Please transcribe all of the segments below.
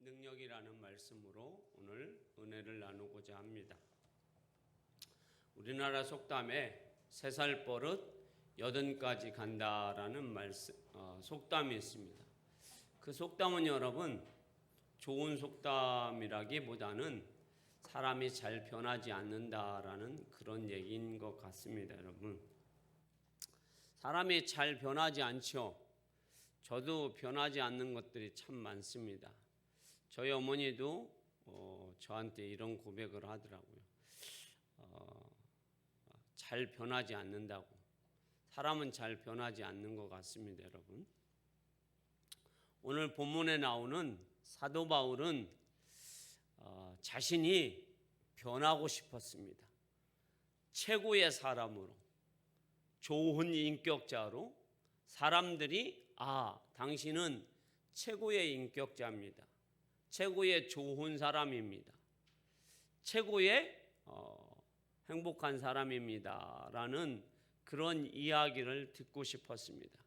능력이라는 말씀으로 오늘 은혜를 나누고자 합니다. 우리나라 속담에 3살 버릇 80까지 간다라는 속담이 있습니다. 그 속담은 여러분 좋은 속담이라기보다는 사람이 잘 변하지 않는다라는 그런 얘기인 것 같습니다. 여러분, 사람이 잘 변하지 않죠. 저도 변하지 않는 것들이 참 많습니다. 저희 어머니도 저한테 이런 고백을 하더라고요. 잘 변하지 않는다고. 사람은 잘 변하지 않는 것 같습니다, 여러분. 오늘 본문에 나오는 사도 바울은 자신이 변하고 싶었습니다. 최고의 사람으로, 좋은 인격자로 사람들이 당신은 최고의 인격자입니다. 최고의 좋은 사람입니다. 최고의 행복한 사람입니다. 라는 그런 이야기를 듣고 싶었습니다.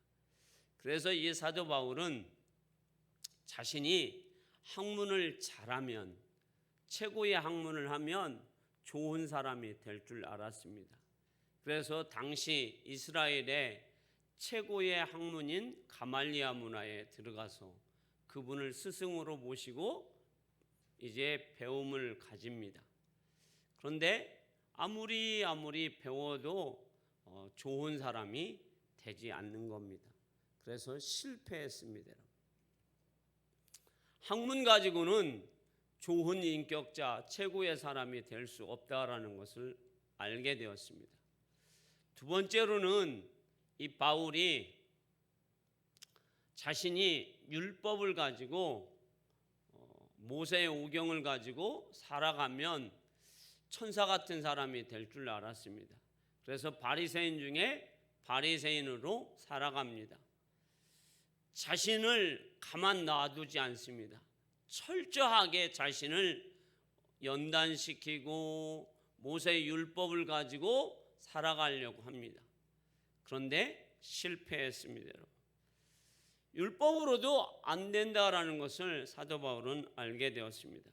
그래서 이 사도 바울은 자신이 학문을 잘하면, 최고의 학문을 하면 좋은 사람이 될 줄 알았습니다. 그래서 당시 이스라엘의 최고의 학문인 가말리아 문화에 들어가서 그분을 스승으로 모시고 이제 배움을 가집니다. 그런데 아무리 배워도 좋은 사람이 되지 않는 겁니다. 그래서 실패했습니다. 학문 가지고는 좋은 인격자, 최고의 사람이 될 수 없다라는 것을 알게 되었습니다. 두 번째로는 이 바울이 자신이 율법을 가지고 모세의 오경을 가지고 살아가면 천사 같은 사람이 될 줄 알았습니다. 그래서 바리새인 중에 바리새인으로 살아갑니다. 자신을 가만 놔두지 않습니다. 철저하게 자신을 연단시키고 모세의 율법을 가지고 살아가려고 합니다. 그런데 실패했습니다, 여러분. 율법으로도 안 된다라는 것을 사도 바울은 알게 되었습니다.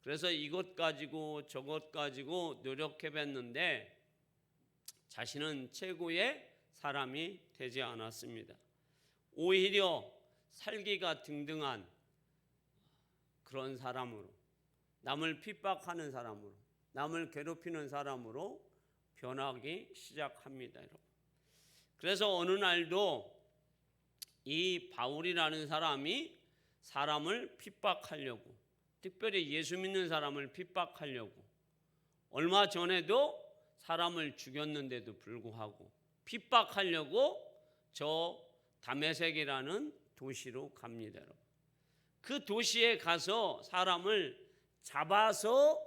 그래서 이것 가지고 저것 가지고 노력해봤는데 자신은 최고의 사람이 되지 않았습니다. 오히려 살기가 등등한 그런 사람으로, 남을 핍박하는 사람으로, 남을 괴롭히는 사람으로 변하기 시작합니다, 여러분. 그래서 어느 날도 이 바울이라는 사람이 사람을 핍박하려고, 특별히 예수 믿는 사람을 핍박하려고, 얼마 전에도 사람을 죽였는데도 불구하고 핍박하려고 저 다메섹이라는 도시로 갑니다, 여러분. 그 도시에 가서 사람을 잡아서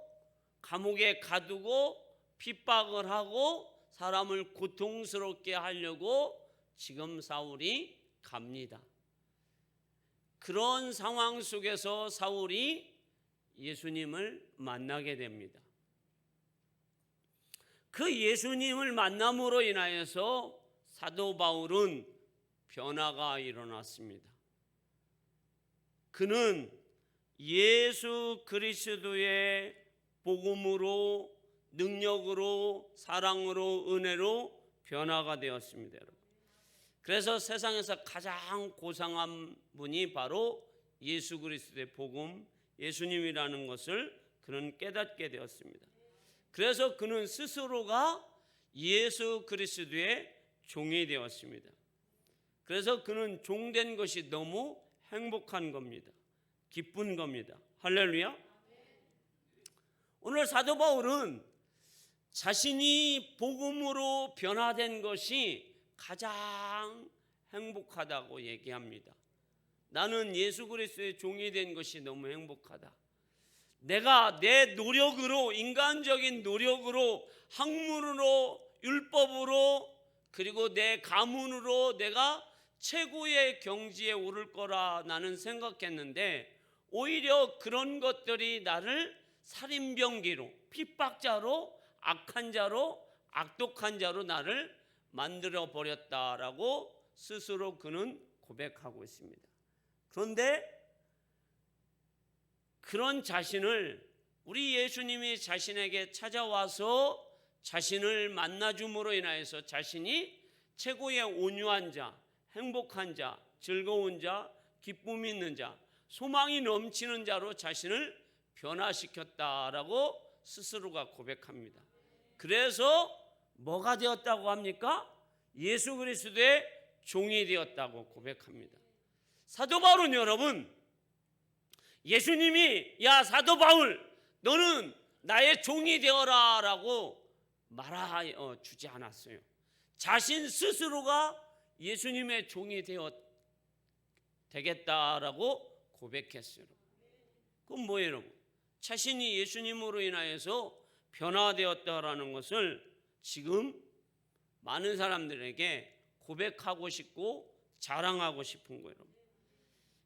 감옥에 가두고 핍박을 하고 사람을 고통스럽게 하려고 지금 사울이 갑니다. 그런 상황 속에서 사울이 예수님을 만나게 됩니다. 그 예수님을 만남으로 인하여서 사도 바울은 변화가 일어났습니다. 그는 예수 그리스도의 복음으로, 능력으로, 사랑으로, 은혜로 변화가 되었습니다, 여러분. 그래서 세상에서 가장 고상한 분이 바로 예수 그리스도의 복음, 예수님이라는 것을 그는 깨닫게 되었습니다. 그래서 그는 스스로가 예수 그리스도의 종이 되었습니다. 그래서 그는 종된 것이 너무 행복한 겁니다. 기쁜 겁니다. 할렐루야. 오늘 사도 바울은 자신이 복음으로 변화된 것이 가장 행복하다고 얘기합니다. 나는 예수 그리스도의 종이 된 것이 너무 행복하다. 내가 내 노력으로, 인간적인 노력으로, 학문으로, 율법으로, 그리고 내 가문으로 내가 최고의 경지에 오를 거라 나는 생각했는데 오히려 그런 것들이 나를 살인병기로, 핍박자로, 악한 자로, 악독한 자로 나를 만들어 버렸다라고 스스로 그는 고백하고 있습니다. 그런데 그런 자신을 우리 예수님이 자신에게 찾아와서 자신을 만나줌으로 인하여서 자신이 최고의 온유한 자, 행복한 자, 즐거운 자, 기쁨이 있는 자, 소망이 넘치는 자로 자신을 변화시켰다라고 스스로가 고백합니다. 그래서 뭐가 되었다고 합니까? 예수 그리스도의 종이 되었다고 고백합니다. 사도 바울은 여러분, 예수님이 야 사도 바울 너는 나의 종이 되어라 라고 말하여 주지 않았어요. 자신 스스로가 예수님의 종이 되겠다라고 고백했어요. 그건 뭐예요 여러분? 자신이 예수님으로 인하여서 변화되었다라는 것을 지금 많은 사람들에게 고백하고 싶고 자랑하고 싶은 거예요.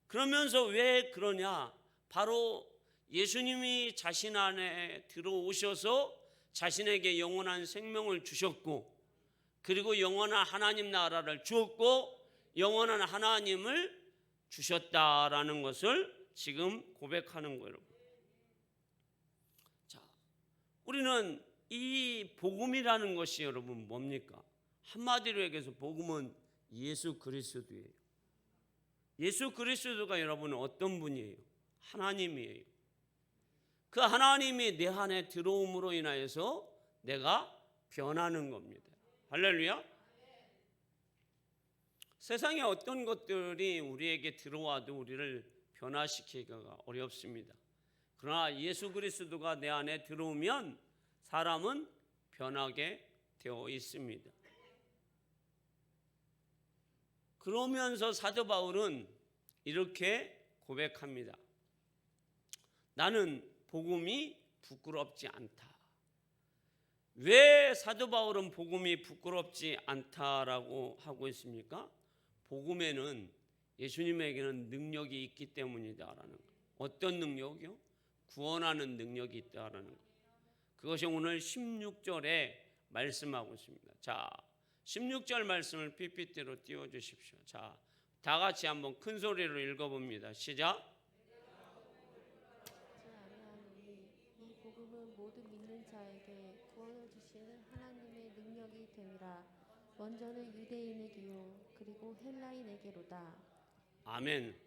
그러면서 왜 그러냐? 바로 예수님이 자신 안에 들어오셔서 자신에게 영원한 생명을 주셨고, 그리고 영원한 하나님 나라를 주었고 영원한 하나님을 주셨다라는 것을 지금 고백하는 거예요. 자, 우리는 이 복음이라는 것이 여러분 뭡니까? 한마디로 얘기해서 복음은 예수 그리스도예요. 예수 그리스도가 여러분 어떤 분이에요? 하나님이에요. 그 하나님이 내 안에 들어옴으로 인하여서 내가 변하는 겁니다. 할렐루야. 세상에 어떤 것들이 우리에게 들어와도 우리를 변화시키기가 어렵습니다. 그러나 예수 그리스도가 내 안에 들어오면 사람은 변하게 되어 있습니다. 그러면서 사도 바울은 이렇게 고백합니다. 나는 복음이 부끄럽지 않다. 왜 사도 바울은 복음이 부끄럽지 않다라고 하고 있습니까? 복음에는 예수님에게는 능력이 있기 때문이다라는 거예요. 어떤 능력이요? 구원하는 능력이 있다라는 거예요. 그것이 오늘 16절에 말씀하고 있습니다. 자, 16절 말씀을 PPT로 띄워주십시오. 자, 다 같이 한번 큰 소리로 읽어봅니다. 시작. 이 복음은 모든 믿는 자에게 구원을 주시는 하나님의 능력이 됨이라. 먼저는 유대인에게요 그리고 헬라인에게로다. 아멘.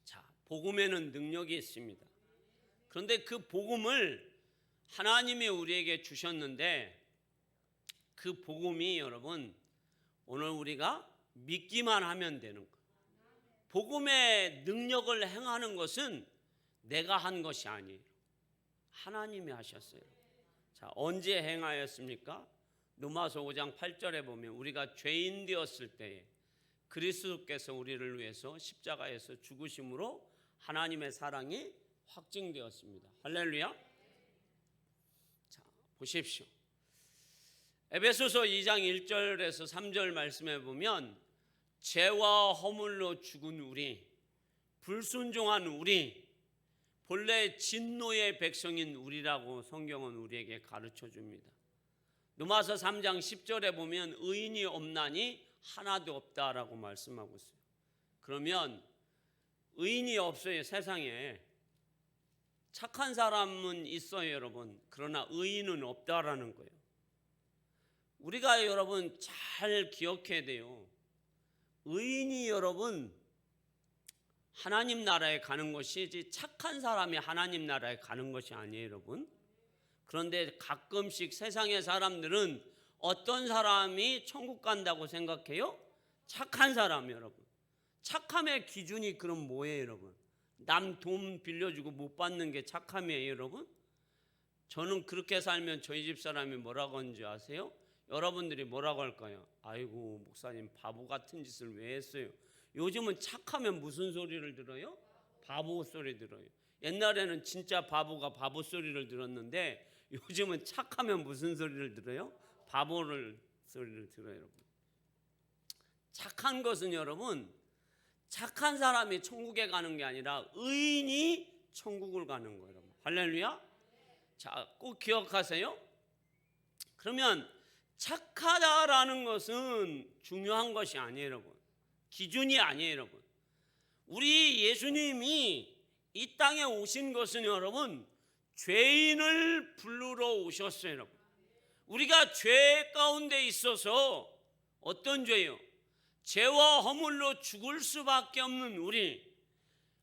자, 복음에는 능력이 있습니다. 그런데 그 복음을 하나님이 우리에게 주셨는데 그 복음이 여러분 오늘 우리가 믿기만 하면 되는 거예요. 복음의 능력을 행하는 것은 내가 한 것이 아니에요. 하나님이 하셨어요. 자, 언제 행하였습니까? 로마서 5장 8절에 보면 우리가 죄인 되었을 때에 그리스도께서 우리를 위해서 십자가에서 죽으심으로 하나님의 사랑이 확증되었습니다. 할렐루야. 자, 보십시오. 에베소서 2장 1절에서 3절 말씀에 보면 죄와 허물로 죽은 우리, 불순종한 우리, 본래 진노의 백성인 우리라고 성경은 우리에게 가르쳐 줍니다. 로마서 3장 10절에 보면 의인이 없나니 하나도 없다라고 말씀하고 있어요. 그러면 의인이 없어요. 세상에 착한 사람은 있어요 여러분. 그러나 의인은 없다라는 거예요. 우리가 여러분 잘 기억해야 돼요. 의인이 여러분 하나님 나라에 가는 것이지 착한 사람이 하나님 나라에 가는 것이 아니에요 여러분. 그런데 가끔씩 세상의 사람들은 어떤 사람이 천국 간다고 생각해요? 착한 사람 여러분. 착함의 기준이 그럼 뭐예요 여러분? 남 돈 빌려주고 못 받는 게 착함이에요 여러분? 저는 그렇게 살면 저희 집 사람이 뭐라고 하는지 아세요? 여러분들이 뭐라고 할까요? 아이고 목사님 바보 같은 짓을 왜 했어요? 요즘은 착하면 무슨 소리를 들어요? 바보 소리 들어요. 옛날에는 진짜 바보가 바보 소리를 들었는데 요즘은 착하면 무슨 소리를 들어요? 바보를 소리를 들어요 여러분. 착한 것은 여러분 착한 사람이 천국에 가는 게 아니라 의인이 천국을 가는 거예요 여러분. 할렐루야. 자, 꼭 기억하세요. 그러면 착하다라는 것은 중요한 것이 아니에요 여러분. 기준이 아니에요 여러분. 우리 예수님이 이 땅에 오신 것은 여러분 죄인을 부르러 오셨어요. 여러분, 우리가 죄 가운데 있어서 어떤 죄요? 죄와 허물로 죽을 수밖에 없는 우리,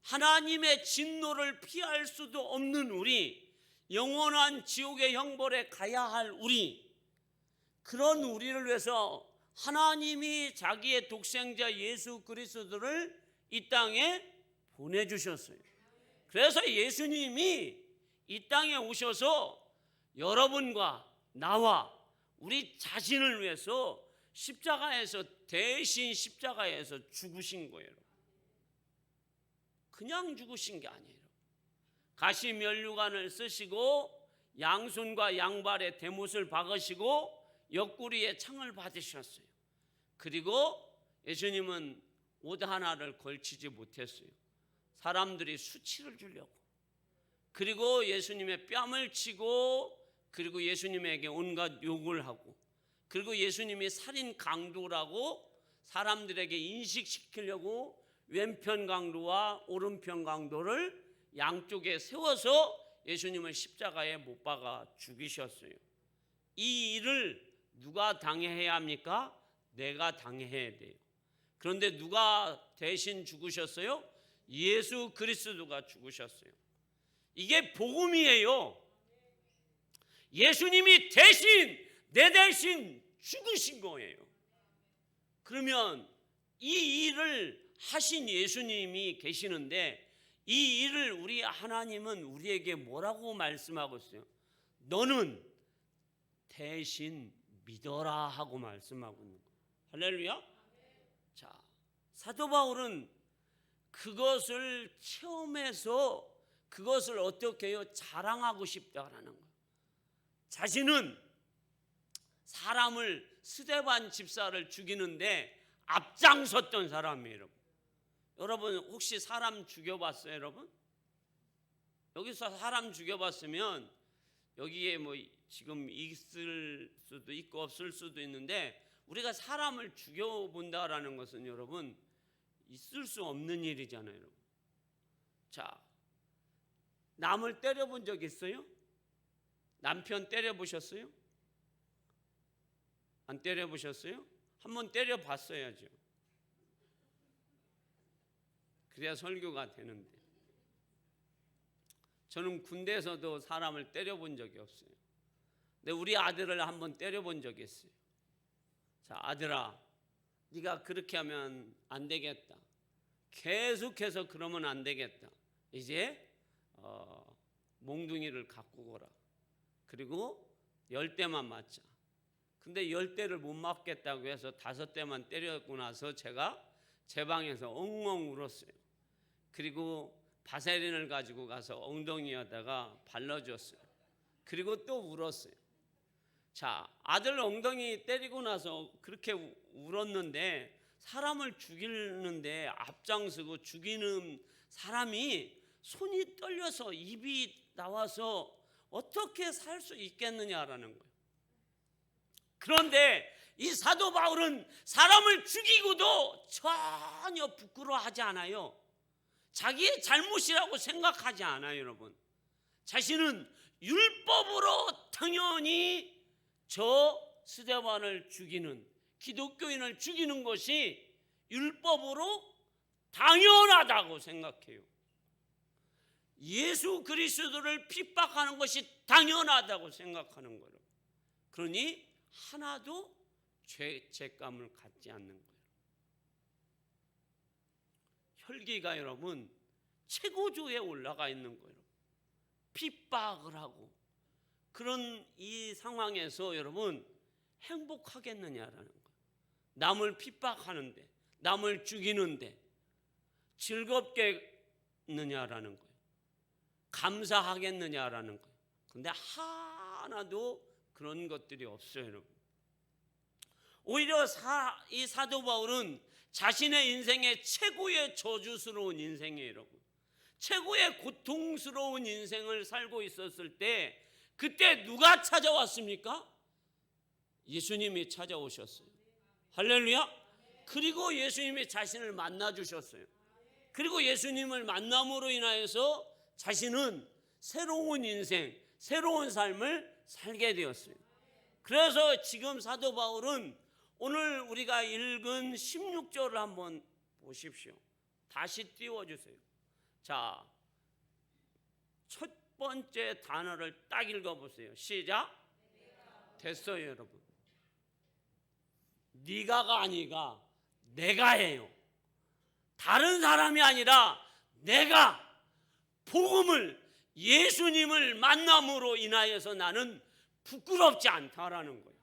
하나님의 진노를 피할 수도 없는 우리, 영원한 지옥의 형벌에 가야 할 우리, 그런 우리를 위해서 하나님이 자기의 독생자 예수 그리스도를 이 땅에 보내주셨어요. 그래서 예수님이 이 땅에 오셔서 여러분과 나와 우리 자신을 위해서 십자가에서, 대신 십자가에서 죽으신 거예요. 그냥 죽으신 게 아니에요. 가시 면류관을 쓰시고 양손과 양발에 대못을 박으시고 옆구리에 창을 받으셨어요. 그리고 예수님은 옷 하나를 걸치지 못했어요. 사람들이 수치를 주려고. 그리고 예수님의 뺨을 치고, 그리고 예수님에게 온갖 욕을 하고, 그리고 예수님이 살인 강도라고 사람들에게 인식시키려고 왼편 강도와 오른편 강도를 양쪽에 세워서 예수님을 십자가에 못 박아 죽이셨어요. 이 일을 누가 당해야 합니까? 내가 당해야 돼요. 그런데 누가 대신 죽으셨어요? 예수 그리스도가 죽으셨어요. 이게 복음이에요. 예수님이 대신, 내 대신 죽으신 거예요. 그러면 이 일을 하신 예수님이 계시는데, 이 일을 우리 하나님은 우리에게 뭐라고 말씀하고 있어요? 너는 대신 믿어라 하고 말씀하고 있는 거예요. 할렐루야. 자, 사도 바울은 그것을 체험해서 그것을 어떻게 해요? 자랑하고 싶다라는 거예요. 자신은 사람을, 스데반 집사를 죽이는데 앞장섰던 사람이에요. 여러분 혹시 사람 죽여봤어요? 여러분 여기서 사람 죽여봤으면 여기에 뭐 지금 있을 수도 있고 없을 수도 있는데, 우리가 사람을 죽여본다라는 것은 여러분 있을 수 없는 일이잖아요. 여러분. 자, 남을 때려본 적 있어요? 남편 때려보셨어요? 안 때려보셨어요? 한번 때려봤어야죠. 그래야 설교가 되는데. 저는 군대에서도 사람을 때려본 적이 없어요. 근데 우리 아들을 한번 때려본 적이 있어요. 자, 아들아, 네가 그렇게 하면 안 되겠다. 계속해서 그러면 안 되겠다. 이제 몽둥이를 갖고 오라. 그리고 10대만 맞자. 근데 10대를 못 맞겠다고 해서 5대만 때렸고 나서 제가 제 방에서 엉엉 울었어요. 그리고 바세린을 가지고 가서 엉덩이에다가 발라줬어요. 그리고 또 울었어요. 자, 아들 엉덩이 때리고 나서 그렇게 울었는데, 사람을 죽이는데 앞장서고 죽이는 사람이 손이 떨려서 입이 나와서 어떻게 살 수 있겠느냐라는 거예요. 그런데 이 사도 바울은 사람을 죽이고도 전혀 부끄러워하지 않아요. 자기의 잘못이라고 생각하지 않아요. 여러분, 자신은 율법으로 당연히 저 스데반을 죽이는, 기독교인을 죽이는 것이 율법으로 당연하다고 생각해요. 예수 그리스도를 핍박하는 것이 당연하다고 생각하는 거예요. 그러니 하나도 죄책감을 갖지 않는 거예요. 혈기가 여러분 최고조에 올라가 있는 거예요. 핍박을 하고, 그런 이 상황에서 여러분 행복하겠느냐라는 거예요. 남을 핍박하는데, 남을 죽이는데 즐겁겠느냐라는 거예요. 감사하겠느냐라는 거예요. 근데 하나도 그런 것들이 없어요. 여러분, 오히려 이 사도 바울은 자신의 인생의 최고의 저주스러운 인생이에요. 여러분, 최고의 고통스러운 인생을 살고 있었을 때, 그때 누가 찾아왔습니까? 예수님이 찾아오셨어요. 할렐루야. 그리고 예수님이 자신을 만나 주셨어요. 그리고 예수님을 만남으로 인하여서 자신은 새로운 인생, 새로운 삶을 살게 되었어요. 그래서 지금 사도 바울은 오늘 우리가 읽은 16절을 한번 보십시오. 다시 띄워주세요. 자, 첫 번째 단어를 딱 읽어보세요. 시작. 됐어요, 여러분. 네가가 아니가 내가예요. 다른 사람이 아니라 내가 복음을, 예수님을 만남으로 인하여서 나는 부끄럽지 않다라는 거예요.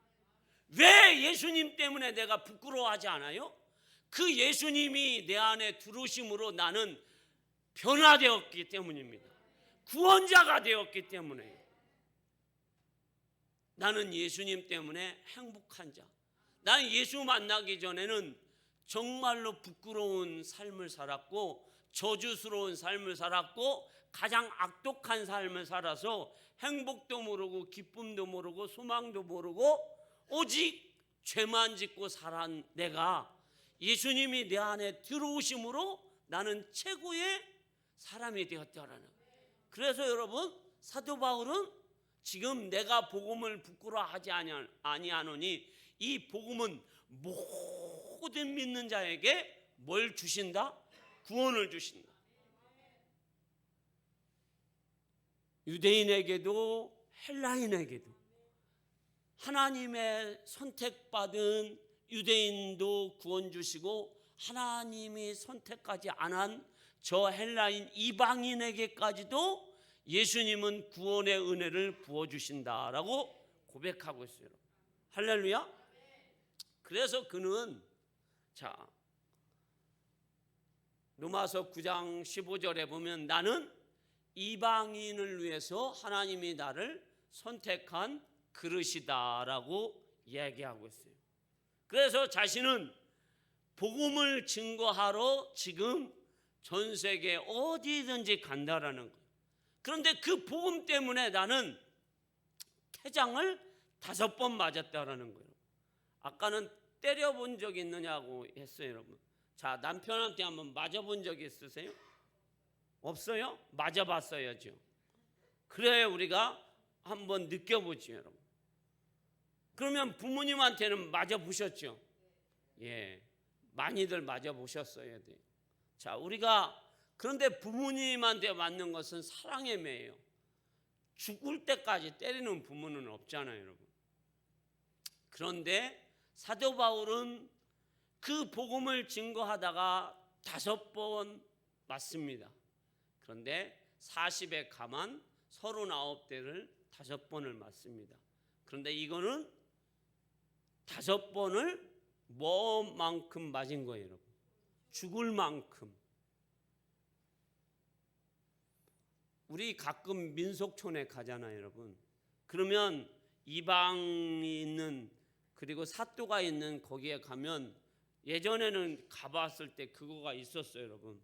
왜 예수님 때문에 내가 부끄러워하지 않아요? 그 예수님이 내 안에 들어오심으로 나는 변화되었기 때문입니다. 구원자가 되었기 때문에 나는 예수님 때문에 행복한 자. 나는 예수 만나기 전에는 정말로 부끄러운 삶을 살았고 저주스러운 삶을 살았고 가장 악독한 삶을 살아서 행복도 모르고 기쁨도 모르고 소망도 모르고 오직 죄만 짓고 살아온 내가 예수님이 내 안에 들어오심으로 나는 최고의 사람이 되었다라는 거예요. 그래서 여러분, 사도 바울은 지금 내가 복음을 부끄러워하지 아니하노니 이 복음은 모든 믿는 자에게 뭘 주신다? 구원을 주신다. 유대인에게도 헬라인에게도 하나님의 선택받은 유대인도 구원 주시고 하나님이 선택하지 않은 저 헬라인 이방인에게까지도 예수님은 구원의 은혜를 부어주신다라고 고백하고 있어요. 할렐루야. 그래서 그는 로마서 9장 15절에 보면 나는 이방인을 위해서 하나님이 나를 선택한 그릇이다라고 얘기하고 있어요. 그래서 자신은 복음을 증거하러 지금 전 세계 어디든지 간다라는 거예요. 그런데 그 복음 때문에 나는 태장을 5번 맞았다라는 거예요. 아까는 때려본 적 있느냐고 했어요, 여러분. 자, 남편한테 한번 맞아본 적 있으세요? 없어요? 맞아봤어야죠. 그래야 우리가 한번 느껴보죠, 여러분. 그러면 부모님한테는 맞아보셨죠? 예, 많이들 맞아보셨어야 돼요. 자, 우리가 그런데 부모님한테 맞는 것은 사랑의 매예요. 죽을 때까지 때리는 부모는 없잖아요, 여러분. 그런데 사도 바울은 그 복음을 증거하다가 5번 맞습니다. 그런데 40에 가만 39대를 5번을 맞습니다. 그런데 이거는 5번을 뭐만큼 맞은 거예요, 여러분? 죽을 만큼. 우리 가끔 민속촌에 가잖아요, 여러분. 그러면 이방이 있는 그리고 사또가 있는 거기에 가면 예전에는 가봤을 때 그거가 있었어요, 여러분.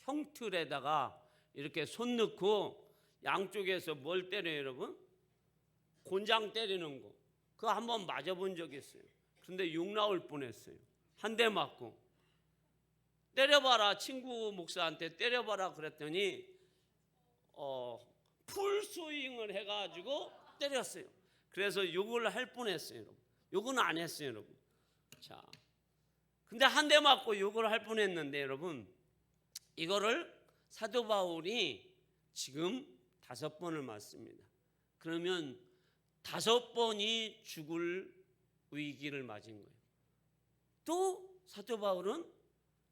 형틀에다가 이렇게 손 넣고 양쪽에서 뭘 때려요, 여러분? 곤장 때리는 거. 그거 한번 맞아본 적이 있어요. 그런데 욕 나올 뻔했어요. 한 대 맞고. 때려봐라, 친구 목사한테 때려봐라 그랬더니 풀스윙을 해가지고 때렸어요. 그래서 욕을 할 뻔했어요, 여러분. 욕은 안 했어요, 여러분. 자, 근데 한 대 맞고 욕을 할 뻔했는데, 여러분, 이거를 사도 바울이 지금 5번을 맞습니다. 그러면 5번이 죽을 위기를 맞은 거예요. 또 사도 바울은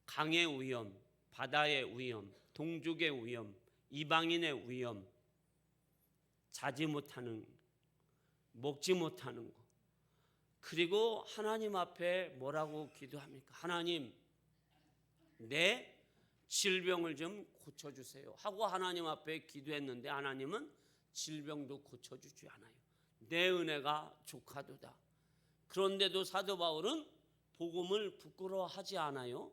강의 위험, 바다의 위험, 동족의 위험, 이방인의 위험, 자지 못하는, 먹지 못하는 거. 그리고 하나님 앞에 뭐라고 기도합니까? 하나님, 내 질병을 좀 고쳐주세요 하고 하나님 앞에 기도했는데 하나님은 질병도 고쳐주지 않아요. 내 은혜가 족하도다. 그런데도 사도 바울은 복음을 부끄러워하지 않아요.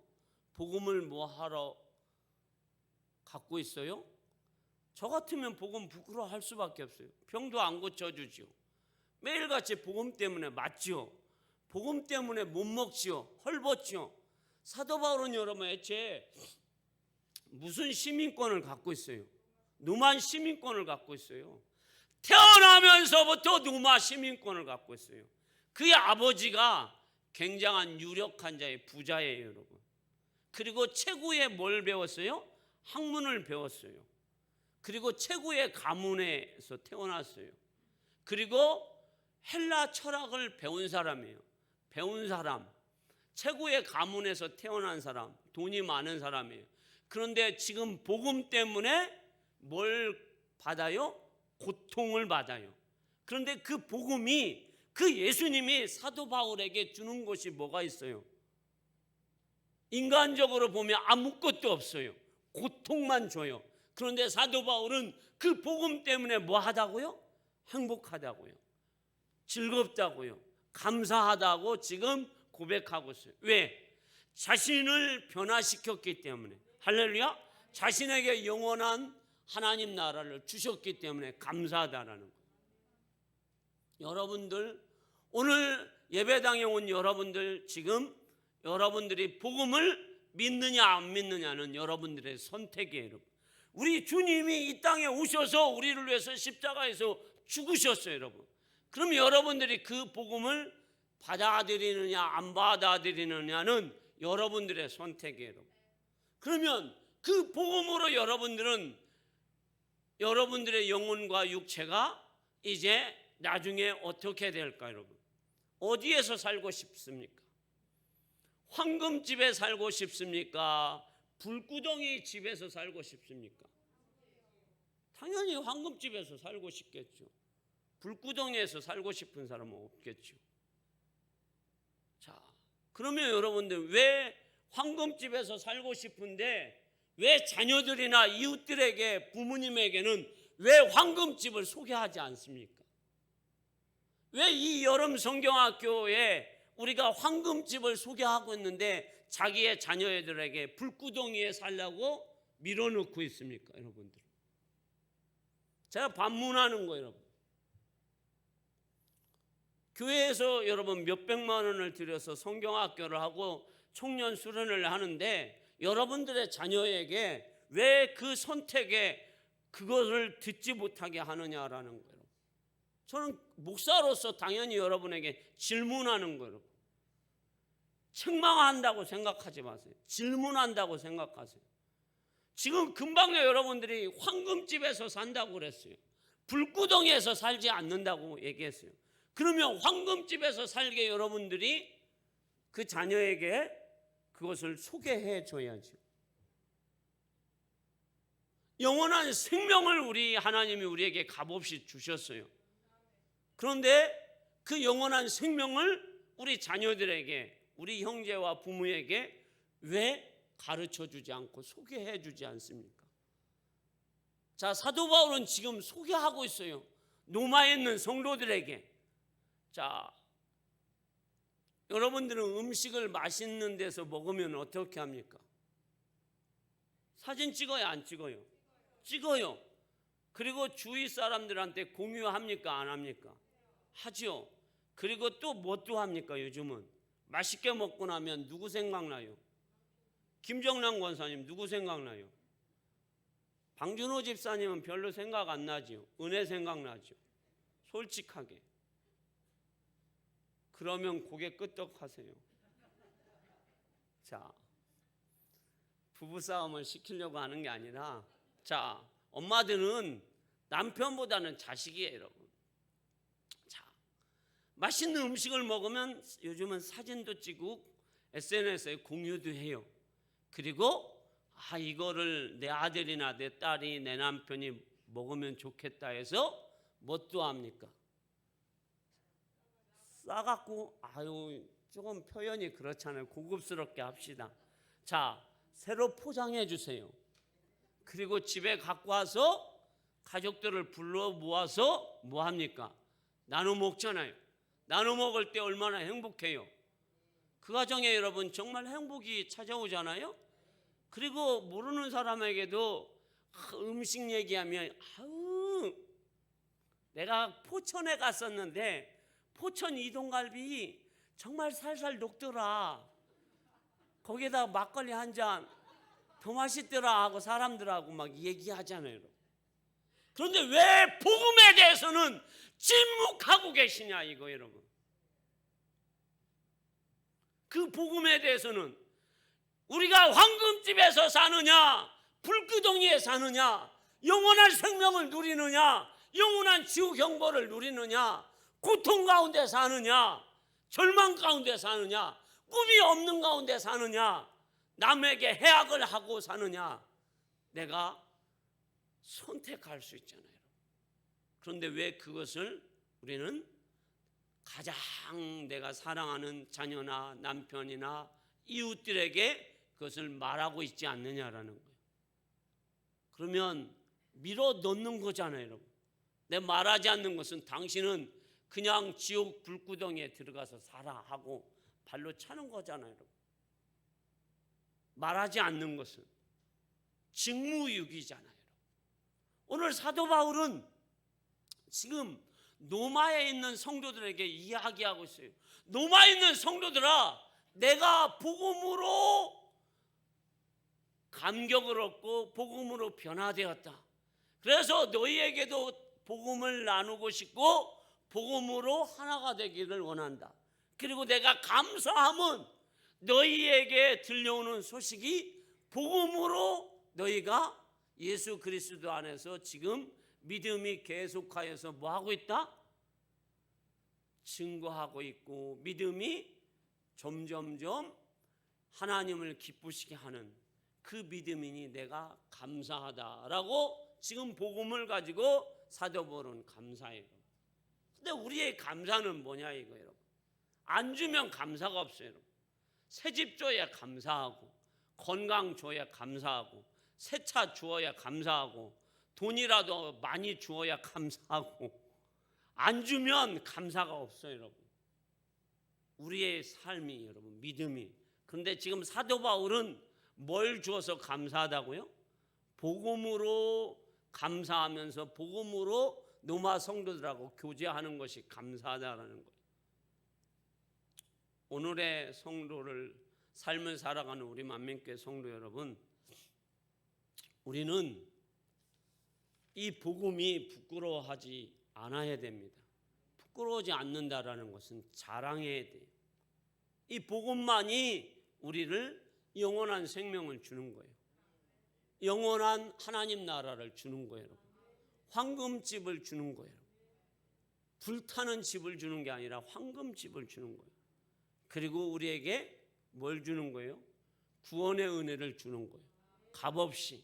복음을 뭐 하러 갖고 있어요? 저 같으면 복음 부끄러워할 수밖에 없어요. 병도 안 고쳐주죠. 매일같이 복음 때문에 맞죠. 복음 때문에 못 먹죠. 헐벗죠. 사도 바울은 여러분 애초에 무슨 시민권을 갖고 있어요? 누만 시민권을 갖고 있어요. 태어나면서부터 누마 시민권을 갖고 있어요. 그의 아버지가 굉장한 유력한 자의 부자예요, 여러분. 그리고 최고의 뭘 배웠어요? 학문을 배웠어요. 그리고 최고의 가문에서 태어났어요. 그리고 헬라 철학을 배운 사람이에요. 배운 사람, 최고의 가문에서 태어난 사람, 돈이 많은 사람이에요. 그런데 지금 복음 때문에 뭘 받아요? 고통을 받아요. 그런데 그 복음이, 그 예수님이 사도 바울에게 주는 것이 뭐가 있어요? 인간적으로 보면 아무것도 없어요. 고통만 줘요. 그런데 사도 바울은 그 복음 때문에 뭐 하다고요? 행복하다고요. 즐겁다고요. 감사하다고 지금 고백하고 있어요. 왜? 자신을 변화시켰기 때문에. 할렐루야. 자신에게 영원한 하나님 나라를 주셨기 때문에 감사하다라는 거예요. 여러분들, 오늘 예배당에 온 여러분들, 지금 여러분들이 복음을 믿느냐 안 믿느냐는 여러분들의 선택이에요. 여러분. 우리 주님이 이 땅에 오셔서 우리를 위해서 십자가에서 죽으셨어요, 여러분. 그럼 여러분들이 그 복음을 받아들이느냐 안 받아들이느냐는 여러분들의 선택이에요, 여러분. 그러면 그 복음으로 여러분들은 여러분들의 영혼과 육체가 이제 나중에 어떻게 될까요, 여러분? 어디에서 살고 싶습니까? 황금집에 살고 싶습니까? 불구덩이 집에서 살고 싶습니까? 당연히 황금집에서 살고 싶겠죠. 불구덩이에서 살고 싶은 사람은 없겠죠. 자, 그러면 여러분들 왜 황금집에서 살고 싶은데 왜 자녀들이나 이웃들에게, 부모님에게는 왜 황금집을 소개하지 않습니까? 왜 이 여름 성경학교에 우리가 황금집을 소개하고 있는데 자기의 자녀들에게 불구덩이에 살라고 밀어넣고 있습니까, 여러분들? 제가 반문하는 거예요, 여러분. 교회에서 여러분 몇백만 원을 들여서 성경학교를 하고 청년 수련을 하는데 여러분들의 자녀에게 왜 그 선택에 그것을 듣지 못하게 하느냐라는 거예요. 저는 목사로서 당연히 여러분에게 질문하는 거예요. 책망한다고 생각하지 마세요. 질문한다고 생각하세요. 지금 금방에 여러분들이 황금집에서 산다고 그랬어요. 불구덩이에서 살지 않는다고 얘기했어요. 그러면 황금집에서 살게 여러분들이 그 자녀에게 그것을 소개해 줘야죠. 영원한 생명을 우리 하나님이 우리에게 값없이 주셨어요. 그런데 그 영원한 생명을 우리 자녀들에게, 우리 형제와 부모에게 왜 가르쳐 주지 않고 소개해 주지 않습니까? 자, 사도 바울은 지금 소개하고 있어요. 로마에 있는 성도들에게. 자, 여러분들은 음식을 맛있는 데서 먹으면 어떻게 합니까? 사진 찍어요, 안 찍어요? 찍어요. 그리고 주위 사람들한테 공유합니까, 안 합니까? 하죠. 그리고 또 뭣도 합니까, 요즘은? 맛있게 먹고 나면 누구 생각나요? 김정남 권사님 누구 생각나요? 방준호 집사님은 별로 생각 안 나죠. 은혜 생각나죠. 솔직하게. 그러면 고개 끄덕하세요. 자, 부부싸움을 시키려고 하는 게 아니라, 자, 엄마들은 남편보다는 자식이에요, 여러분. 자, 맛있는 음식을 먹으면 요즘은 사진도 찍고 SNS에 공유도 해요. 그리고 이거를 내 아들이나 내 딸이, 내 남편이 먹으면 좋겠다 해서 뭣도 합니까? 싸갖고, 조금 표현이 그렇잖아요. 고급스럽게 합시다. 자, 새로 포장해 주세요. 그리고 집에 갖고 와서 가족들을 불러 모아서 뭐 합니까? 나눠 먹잖아요. 나눠 먹을 때 얼마나 행복해요. 그 가정에 여러분 정말 행복이 찾아오잖아요. 그리고 모르는 사람에게도 음식 얘기하면 내가 포천에 갔었는데 포천 이동갈비 정말 살살 녹더라. 거기에다 막걸리 한 잔. 더 맛있더라 하고 사람들하고 막 얘기하잖아요, 여러분. 그런데 왜 복음에 대해서는 침묵하고 계시냐 이거 여러분. 그 복음에 대해서는 우리가 황금집에서 사느냐, 불구덩이에 사느냐, 영원한 생명을 누리느냐, 영원한 지옥 형벌을 누리느냐, 고통 가운데 사느냐, 절망 가운데 사느냐, 꿈이 없는 가운데 사느냐, 남에게 해악을 하고 사느냐, 내가 선택할 수 있잖아요. 그런데 왜 그것을 우리는 가장 내가 사랑하는 자녀나 남편이나 이웃들에게 그것을 말하고 있지 않느냐라는 거예요. 그러면 밀어 넣는 거잖아요, 여러분. 내 말하지 않는 것은 당신은 그냥 지옥 불구덩이에 들어가서 살아 하고 발로 차는 거잖아요, 여러분. 말하지 않는 것은 직무유기잖아요. 오늘 사도 바울은 지금 노마에 있는 성도들에게 이야기하고 있어요. 노마에 있는 성도들아, 내가 복음으로 감격을 얻고 복음으로 변화되었다. 그래서 너희에게도 복음을 나누고 싶고 복음으로 하나가 되기를 원한다. 그리고 내가 감사함은 너희에게 들려오는 소식이 복음으로 너희가 예수 그리스도 안에서 지금 믿음이 계속하여서 뭐하고 있다? 증거하고 있고 믿음이 점점점 하나님을 기쁘시게 하는 그 믿음이니 내가 감사하다라고 지금 복음을 가지고 사도 바울은 감사해요. 근데 우리의 감사는 뭐냐 이거예요, 여러분. 안 주면 감사가 없어요, 여러분. 새집 줘야 감사하고, 건강 줘야 감사하고, 새 차 주어야 감사하고, 돈이라도 많이 주어야 감사하고, 안 주면 감사가 없어요, 여러분. 우리의 삶이 여러분 믿음이. 그런데 지금 사도 바울은 뭘 주어서 감사하다고요? 복음으로 감사하면서 복음으로 노마 성도들하고 교제하는 것이 감사하다라는 거예요. 오늘의 성도를 삶을 살아가는 우리 만민교회 성도 여러분, 우리는 이 복음이 부끄러워하지 않아야 됩니다. 부끄러워하지 않는다라는 것은 자랑해야 돼요. 이 복음만이 우리를 영원한 생명을 주는 거예요. 영원한 하나님 나라를 주는 거예요. 황금집을 주는 거예요. 불타는 집을 주는 게 아니라 황금집을 주는 거예요. 그리고 우리에게 뭘 주는 거예요? 구원의 은혜를 주는 거예요. 값없이.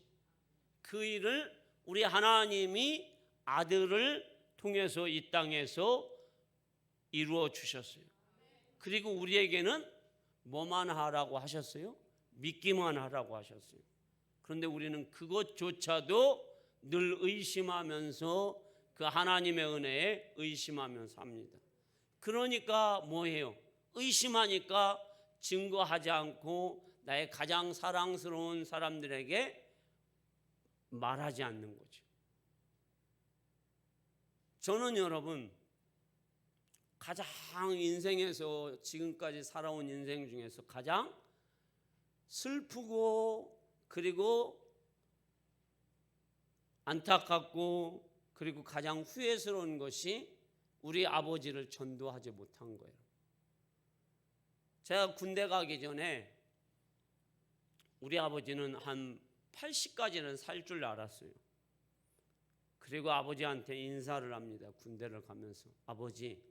그 일을 우리 하나님이 아들을 통해서 이 땅에서 이루어 주셨어요. 그리고 우리에게는 뭐만 하라고 하셨어요? 믿기만 하라고 하셨어요. 그런데 우리는 그것조차도 늘 의심하면서 그 하나님의 은혜에 의심하면서 삽니다. 그러니까 뭐예요? 의심하니까 증거하지 않고 나의 가장 사랑스러운 사람들에게 말하지 않는 거죠. 저는 여러분 가장 인생에서 지금까지 살아온 인생 중에서 가장 슬프고 그리고 안타깝고 그리고 가장 후회스러운 것이 우리 아버지를 전도하지 못한 거예요. 제가 군대 가기 전에 우리 아버지는 한 80까지는 살 줄 알았어요. 그리고 아버지한테 인사를 합니다. 군대를 가면서. 아버지,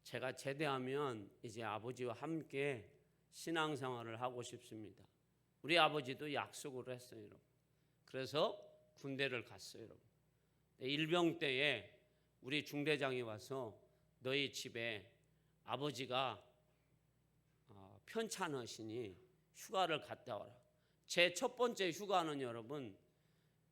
제가 제대하면 이제 아버지와 함께 신앙생활을 하고 싶습니다. 우리 아버지도 약속을 했어요, 여러분. 그래서 군대를 갔어요, 여러분. 일병 때에 우리 중대장이 와서 너희 집에 아버지가 편찮으시니 휴가를 갔다 와라. 제 첫 번째 휴가는 여러분,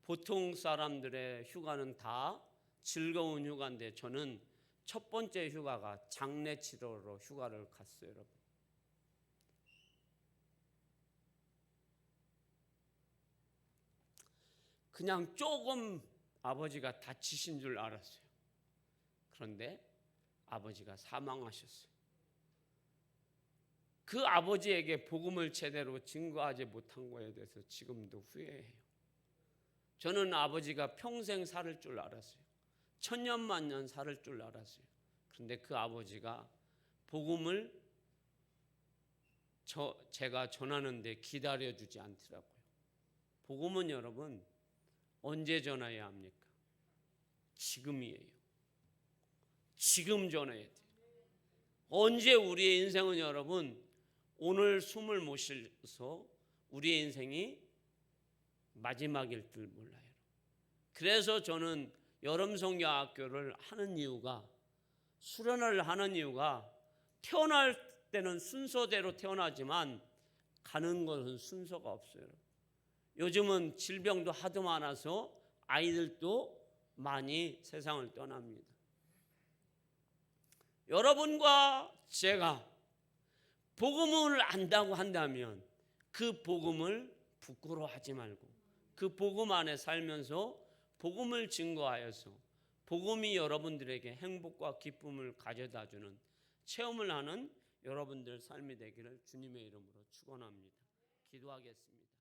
보통 사람들의 휴가는 다 즐거운 휴가인데 저는 첫 번째 휴가가 장례 치러러 휴가를 갔어요, 여러분. 그냥 조금 아버지가 다치신 줄 알았어요. 그런데 아버지가 사망하셨어요. 그 아버지에게 복음을 제대로 증거하지 못한 거에 대해서 지금도 후회해요. 저는 아버지가 평생 살 줄 알았어요. 천년만년 살 줄 알았어요. 그런데 그 아버지가 복음을 제가 전하는데 기다려주지 않더라고요. 복음은 여러분 언제 전해야 합니까? 지금이에요. 지금 전해야 돼요. 언제 우리의 인생은 여러분 오늘 숨을 못 쉬어서 우리의 인생이 마지막일 줄 몰라요. 그래서 저는 여름성경학교를 하는 이유가, 수련을 하는 이유가, 태어날 때는 순서대로 태어나지만 가는 것은 순서가 없어요. 요즘은 질병도 하도 많아서 아이들도 많이 세상을 떠납니다. 여러분과 제가 복음을 안다고 한다면 그 복음을 부끄러워하지 말고 그 복음 안에 살면서 복음을 증거하여서 복음이 여러분들에게 행복과 기쁨을 가져다주는 체험을 하는 여러분들 삶이 되기를 주님의 이름으로 축원합니다. 기도하겠습니다.